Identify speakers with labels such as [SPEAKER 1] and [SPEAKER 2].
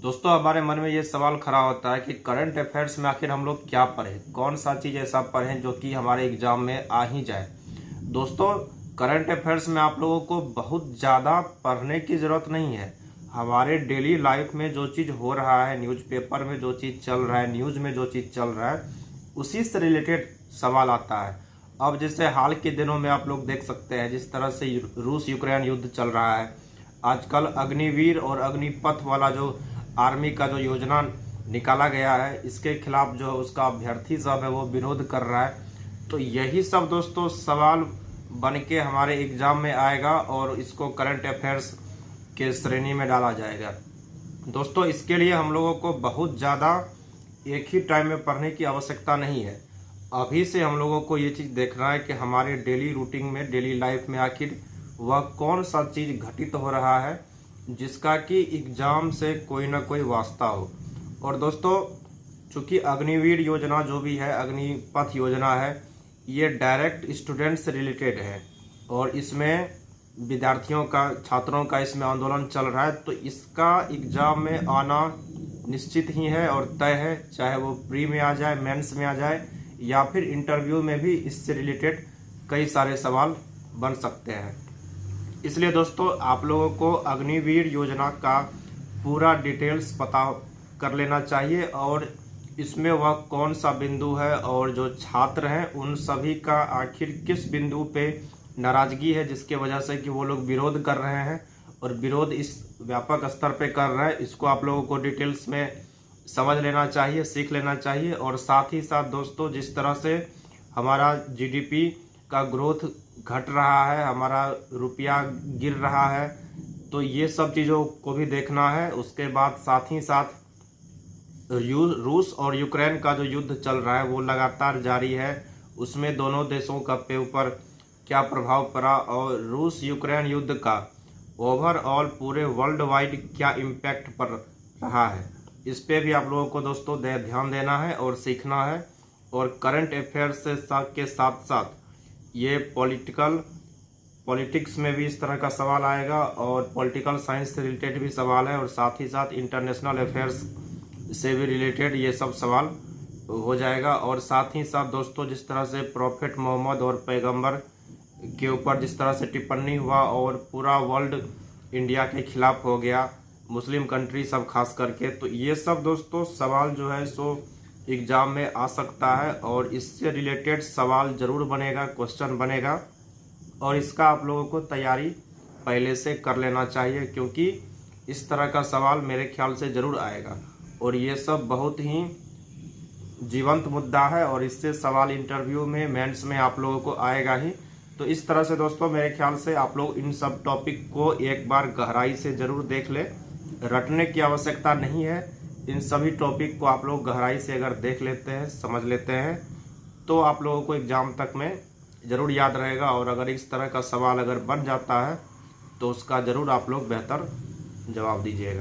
[SPEAKER 1] दोस्तों, हमारे मन में ये सवाल खड़ा होता है कि करंट अफेयर्स में आखिर हम लोग क्या पढ़ें, कौन सा चीज़ ऐसा पढ़ें जो कि हमारे एग्जाम में आ ही जाए। दोस्तों, करंट अफेयर्स में आप लोगों को बहुत ज़्यादा पढ़ने की ज़रूरत नहीं है। हमारे डेली लाइफ में जो चीज़ हो रहा है, न्यूज़पेपर में जो चीज़ चल रहा है, न्यूज़ में जो चीज़ चल रहा है, उसी से रिलेटेड सवाल आता है। अब जैसे हाल के दिनों में आप लोग देख सकते हैं, जिस तरह से रूस यूक्रेन युद्ध चल रहा है, आजकल अग्निवीर और अग्निपथ वाला जो आर्मी का जो योजना निकाला गया है, इसके खिलाफ जो उसका अभ्यर्थी सब है वो विरोध कर रहा है। तो यही सब दोस्तों सवाल बन के हमारे एग्जाम में आएगा और इसको करंट अफेयर्स के श्रेणी में डाला जाएगा। दोस्तों, इसके लिए हम लोगों को बहुत ज़्यादा एक ही टाइम में पढ़ने की आवश्यकता नहीं है। अभी से हम लोगों को ये चीज़ देखना है कि हमारे डेली रूटीन में, डेली लाइफ में आखिर वह कौन सा चीज़ घटित हो रहा है जिसका कि एग्जाम से कोई ना कोई वास्ता हो। और दोस्तों, चूंकि अग्निवीर योजना जो भी है, अग्निपथ योजना है, ये डायरेक्ट स्टूडेंट से रिलेटेड है और इसमें विद्यार्थियों का, छात्रों का इसमें आंदोलन चल रहा है। तो इसका एग्जाम में आना निश्चित ही है और तय है, चाहे वो प्री में आ जाए, मेंस में आ जाए या फिर इंटरव्यू में भी इससे रिलेटेड कई सारे सवाल बन सकते हैं। इसलिए दोस्तों, आप लोगों को अग्निवीर योजना का पूरा डिटेल्स पता कर लेना चाहिए और इसमें वह कौन सा बिंदु है और जो छात्र हैं उन सभी का आखिर किस बिंदु पे नाराजगी है जिसके वजह से कि वो लोग विरोध कर रहे हैं और विरोध इस व्यापक स्तर पे कर रहे हैं, इसको आप लोगों को डिटेल्स में समझ लेना चाहिए, सीख लेना चाहिए। और साथ ही साथ दोस्तों, जिस तरह से हमारा जीडीपी का ग्रोथ घट रहा है, हमारा रुपया गिर रहा है, तो ये सब चीज़ों को भी देखना है। उसके बाद साथ ही साथ रूस और यूक्रेन का जो युद्ध चल रहा है वो लगातार जारी है, उसमें दोनों देशों का पे ऊपर क्या प्रभाव पड़ा और रूस यूक्रेन युद्ध का ओवरऑल पूरे वर्ल्ड वाइड क्या इम्पैक्ट पड़ रहा है, इस पे भी आप लोगों को दोस्तों ध्यान देना है और सीखना है। और करंट अफेयर्स के साथ साथ ये पॉलिटिक्स में भी इस तरह का सवाल आएगा और पॉलिटिकल साइंस से रिलेटेड भी सवाल है और साथ ही साथ इंटरनेशनल अफेयर्स से भी रिलेटेड ये सब सवाल हो जाएगा। और साथ ही साथ दोस्तों, जिस तरह से प्रॉफेट मोहम्मद और पैगंबर के ऊपर जिस तरह से टिप्पणी हुआ और पूरा वर्ल्ड इंडिया के खिलाफ हो गया, मुस्लिम कंट्री सब खास करके, तो ये सब दोस्तों सवाल जो है सो एग्जाम में आ सकता है और इससे रिलेटेड सवाल जरूर बनेगा, क्वेश्चन बनेगा और इसका आप लोगों को तैयारी पहले से कर लेना चाहिए, क्योंकि इस तरह का सवाल मेरे ख्याल से ज़रूर आएगा और ये सब बहुत ही जीवंत मुद्दा है और इससे सवाल इंटरव्यू में, मेंस में आप लोगों को आएगा ही। तो इस तरह से दोस्तों मेरे ख्याल से आप लोग इन सब टॉपिक को एक बार गहराई से ज़रूर देख ले, रटने की आवश्यकता नहीं है। इन सभी टॉपिक को आप लोग गहराई से अगर देख लेते हैं, समझ लेते हैं, तो आप लोगों को एग्ज़ाम तक में ज़रूर याद रहेगा। और अगर इस तरह का सवाल अगर बन जाता है तो उसका ज़रूर आप लोग बेहतर जवाब दीजिएगा।